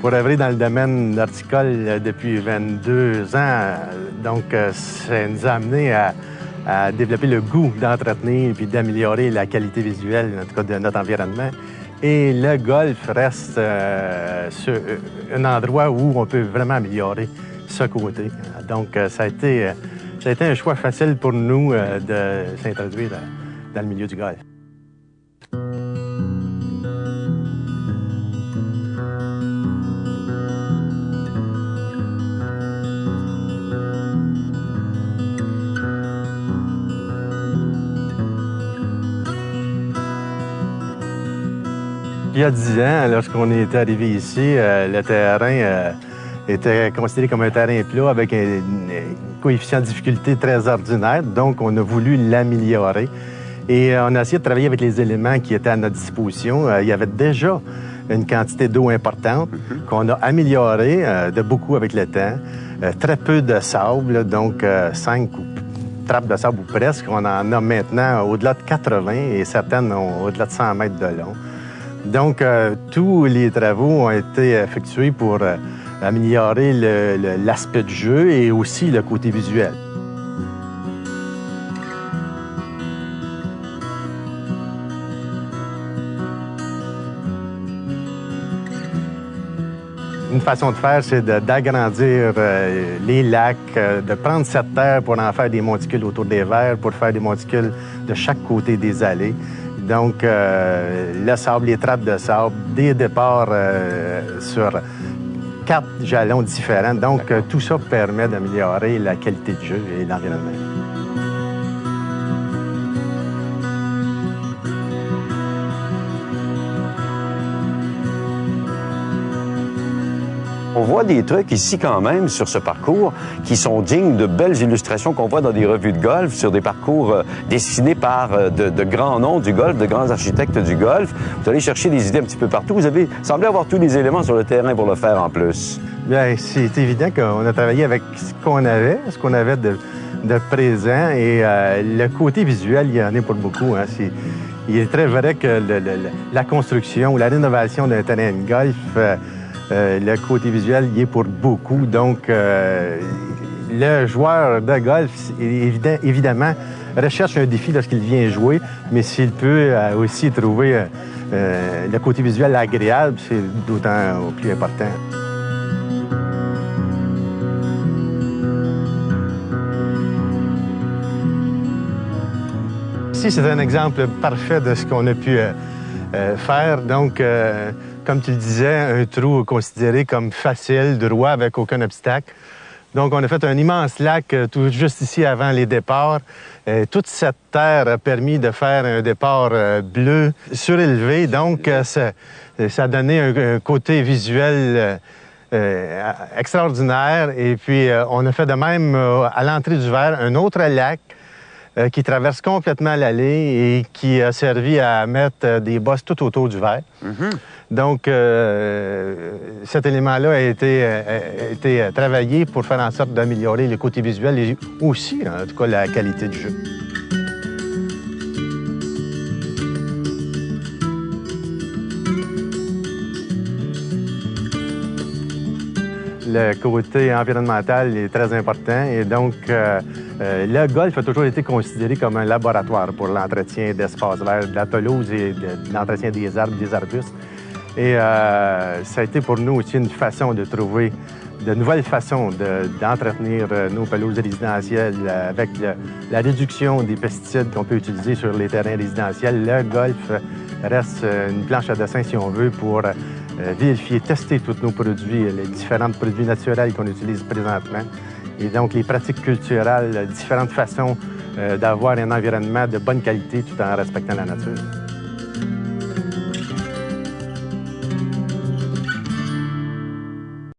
Pour œuvrer dans le domaine horticole depuis 22 ans, donc ça nous a amené à développer le goût d'entretenir et d'améliorer la qualité visuelle, en tout cas, de notre environnement. Et le golf reste un endroit où on peut vraiment améliorer ce côté. Donc, ça a été un choix facile pour nous de s'introduire dans le milieu du golf. Il y a 10 ans, lorsqu'on est arrivé ici, le terrain était considéré comme un terrain plat avec un coefficient de difficulté très ordinaire. Donc, on a voulu l'améliorer. Et on a essayé de travailler avec les éléments qui étaient à notre disposition. Il y avait déjà une quantité d'eau importante qu'on a améliorée de beaucoup avec le temps. Très peu de sable, donc 5 trappes de sable ou presque. On en a maintenant au-delà de 80 et certaines ont au-delà de 100 mètres de long. Donc, tous les travaux ont été effectués pour améliorer l'aspect du jeu et aussi le côté visuel. Une façon de faire, c'est d'agrandir les lacs, de prendre cette terre pour en faire des monticules autour des verres, pour faire des monticules de chaque côté des allées. Donc, le sable, les trappes de sable, des départs sur 4 jalons différents. Donc, tout ça permet d'améliorer la qualité du jeu et l'environnement. On voit des trucs ici quand même sur ce parcours qui sont dignes de belles illustrations qu'on voit dans des revues de golf, sur des parcours dessinés par de grands noms du golf, de grands architectes du golf. Vous allez chercher des idées un petit peu partout. Vous avez semblé avoir tous les éléments sur le terrain pour le faire en plus. Bien, c'est évident qu'on a travaillé avec ce qu'on avait de présent et le côté visuel, il y en a pour beaucoup. Hein. Il est très vrai que la construction ou la rénovation d'un terrain de golf, le côté visuel, il est pour beaucoup. Donc, le joueur de golf, évidemment, recherche un défi lorsqu'il vient jouer, mais s'il peut aussi trouver le côté visuel agréable, c'est d'autant plus important. Ici, c'est un exemple parfait de ce qu'on a pu faire. Donc, comme tu le disais, un trou considéré comme facile, droit, avec aucun obstacle. Donc, on a fait un immense lac tout juste ici avant les départs. Toute cette terre a permis de faire un départ bleu surélevé. Donc, ça a donné un côté visuel extraordinaire. Et puis, on a fait de même à l'entrée du verre un autre lac qui traverse complètement l'allée et qui a servi à mettre des bosses tout autour du verre. Donc, cet élément-là a été travaillé pour faire en sorte d'améliorer le côté visuel et aussi, en tout cas, la qualité du jeu. Le côté environnemental est très important et donc le golf a toujours été considéré comme un laboratoire pour l'entretien d'espaces verts, de la pelouse et de l'entretien des arbres, des arbustes. Et ça a été pour nous aussi une façon de trouver de nouvelles façons d'entretenir nos pelouses résidentielles avec la réduction des pesticides qu'on peut utiliser sur les terrains résidentiels. Le golf reste une planche à dessin, si on veut, pour vérifier, tester tous nos produits, les différents produits naturels qu'on utilise présentement. Et donc, les pratiques culturelles, différentes façons d'avoir un environnement de bonne qualité tout en respectant la nature.